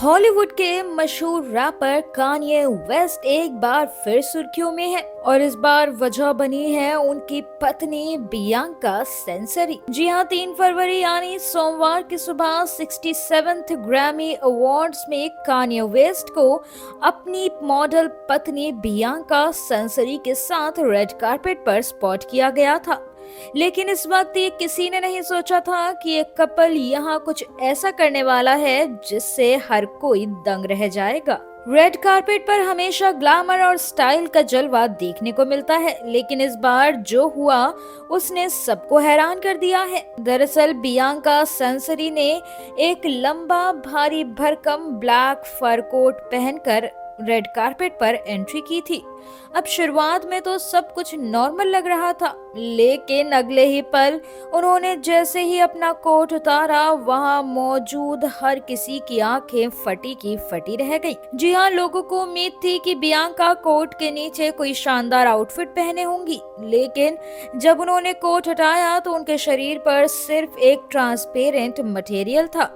Hollywood के मशहूर wrapper Kanye West एक बार फिर सुर्खियों में है और इस बार वजह बनी है उनकी पत्नी बियांका सेंसरी। जी हाँ, 3 फरवरी यानी सोमवार की सुबह 67th ग्रैमी अवार्ड्स में कान्ये वेस्ट को अपनी मॉडल पत्नी बियांका सेंसरी के साथ रेड कार्पेट पर स्पॉट किया गया था। लेकिन इस वक्त ये किसी ने नहीं सोचा था कि ये कपल यहाँ कुछ ऐसा करने वाला है जिससे हर कोई दंग रह जाएगा। रेड कार्पेट पर हमेशा ग्लैमर और स्टाइल का जलवा देखने को मिलता है, लेकिन इस बार जो हुआ उसने सबको हैरान कर दिया है। दरअसल बियांका सेंसरी ने एक लंबा भारी भरकम ब्लैक फर कोट पहनकर रेड कार्पेट पर एंट्री की थी। अब शुरुआत में तो सब कुछ नॉर्मल लग रहा था, लेकिन अगले ही पल उन्होंने जैसे ही अपना कोट उतारा, वहां मौजूद हर किसी की आंखें फटी की फटी रह गई। जी हाँ, लोगों को उम्मीद थी कि बियांका कोट के नीचे कोई शानदार आउटफिट पहने होंगी, लेकिन जब उन्होंने कोट हटाया तो उनके शरीर पर सिर्फ एक ट्रांसपेरेंट मटेरियल था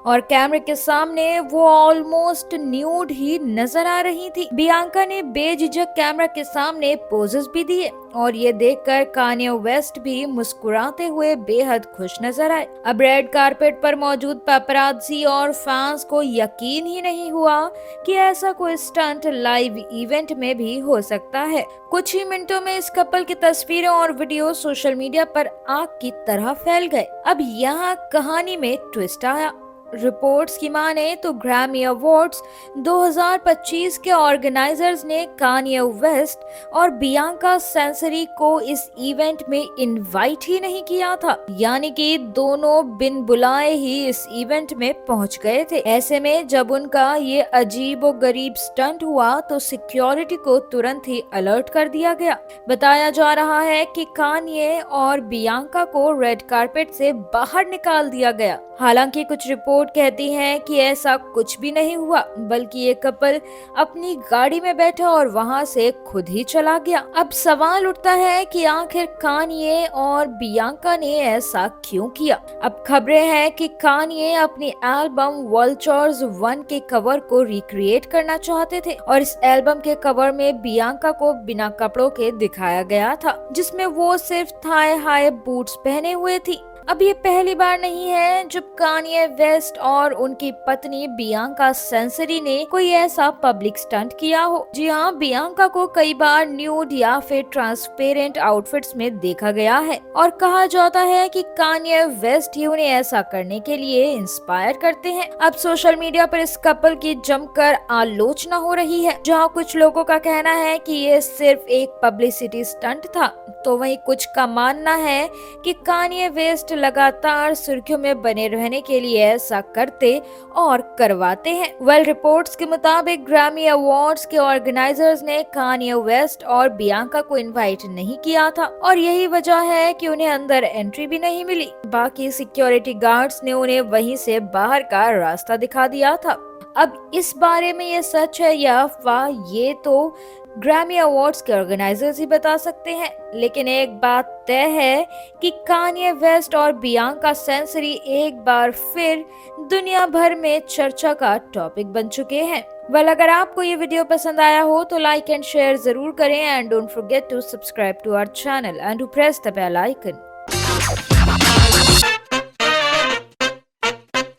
और कैमरे के सामने वो ऑलमोस्ट न्यूड ही नजर आ रही थी। बियांका ने बेझिझक कैमरा के सामने पोजेस भी दिए और ये देखकर कान्ये वेस्ट भी मुस्कुराते हुए बेहद खुश नजर आए। अब रेड कारपेट पर मौजूद पेपराज़ी और फैंस को यकीन ही नहीं हुआ कि ऐसा कोई स्टंट लाइव इवेंट में भी हो सकता है। कुछ ही मिनटों में इस कपल की तस्वीरें और वीडियो सोशल मीडिया पर आग की तरह फैल गए। अब यहाँ कहानी में ट्विस्ट आया। रिपोर्ट्स की माने तो ग्रैमी अवार्ड्स 2025 के ऑर्गेनाइजर्स ने कान्ये वेस्ट और बियांका सेंसरी को इस इवेंट में इनवाइट ही नहीं किया था, यानी कि दोनों बिन बुलाए ही इस इवेंट में पहुंच गए थे। ऐसे में जब उनका ये अजीबो गरीब स्टंट हुआ तो सिक्योरिटी को तुरंत ही अलर्ट कर दिया गया। बताया जा रहा है कि कान्ये और बियांका को रेड कार्पेट से बाहर निकाल दिया गया। हालांकि कुछ रिपोर्ट कहती हैं कि ऐसा कुछ भी नहीं हुआ, बल्कि ये कपल अपनी गाड़ी में बैठा और वहां से खुद ही चला गया। अब सवाल उठता है कि आखिर कान्ये और बियांका ने ऐसा क्यों किया। अब खबरें हैं कि कान्ये अपनी एल्बम वल्चर्स 1 के कवर को रिक्रिएट करना चाहते थे और इस एल्बम के कवर में बियांका को बिना कपड़ों के दिखाया गया था, जिसमें वो सिर्फ थाई हाई बूट्स पहने हुए थी। अब ये पहली बार नहीं है जब कान्ये वेस्ट और उनकी पत्नी बियांका सेंसरी ने कोई ऐसा पब्लिक स्टंट किया हो। जी हाँ, बियांका को कई बार न्यूड या फिर ट्रांसपेरेंट आउटफिट्स में देखा गया है और कहा जाता है कि कान्ये वेस्ट ही उन्हें ऐसा करने के लिए इंस्पायर करते हैं। अब सोशल मीडिया पर इस कपल की जमकर आलोचना हो रही है, जहाँ कुछ लोगों का कहना है कि ये सिर्फ एक पब्लिसिटी स्टंट था, तो वहीं कुछ का मानना है कि कान्ये वेस्ट लगातार सुर्खियों में बने रहने के लिए ऐसा करते और करवाते हैं। रिपोर्ट्स के मुताबिक ग्रैमी अवार्ड्स के ऑर्गेनाइजर्स ने कान्ये वेस्ट और बियांका को इनवाइट नहीं किया था और यही वजह है कि उन्हें अंदर एंट्री भी नहीं मिली। बाकी सिक्योरिटी गार्ड्स ने उन्हें वहीं से बाहर का रास्ता दिखा दिया था। अब इस बारे में ये सच है या अफवाह, ये तो ग्रैमी अवार्ड्स के ऑर्गेनाइजर्स ही बता सकते हैं, लेकिन एक बात तय है कि कान्ये वेस्ट और बियांका सेंसरी एक बार फिर दुनिया भर में चर्चा का टॉपिक बन चुके हैं। अगर आपको ये वीडियो पसंद आया हो तो लाइक एंड शेयर जरूर करें and don't forget to subscribe to our channel and to press the bell icon.